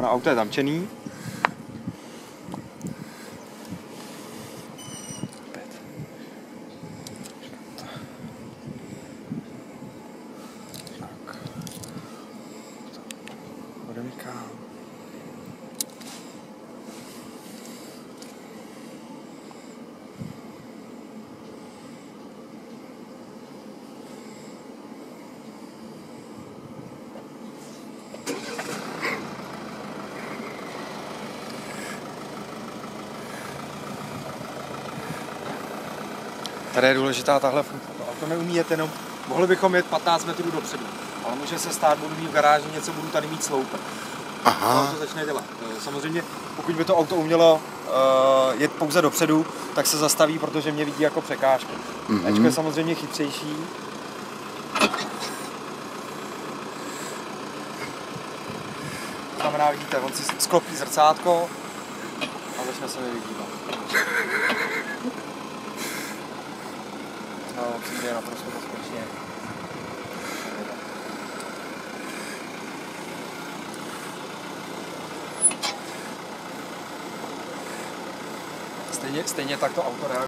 Na auto je zamčený. Odemykám. Tady je důležitá tahle funkce. To neumí jet jenom, mohli bychom jet 15 metrů dopředu, ale může se stát, budu mít v garáži něco, budu tady mít sloup. Aha. To začne dělat. Samozřejmě, pokud by to auto umělo jet pouze dopředu, tak se zastaví, protože mě vidí jako překážku. Ečko je samozřejmě chytřejší. To znamená, vidíte, on si sklopí zrcátko a začne se mi vydívat. No, přijde naprosto bezpečně. Stejně tak to auto reaguje.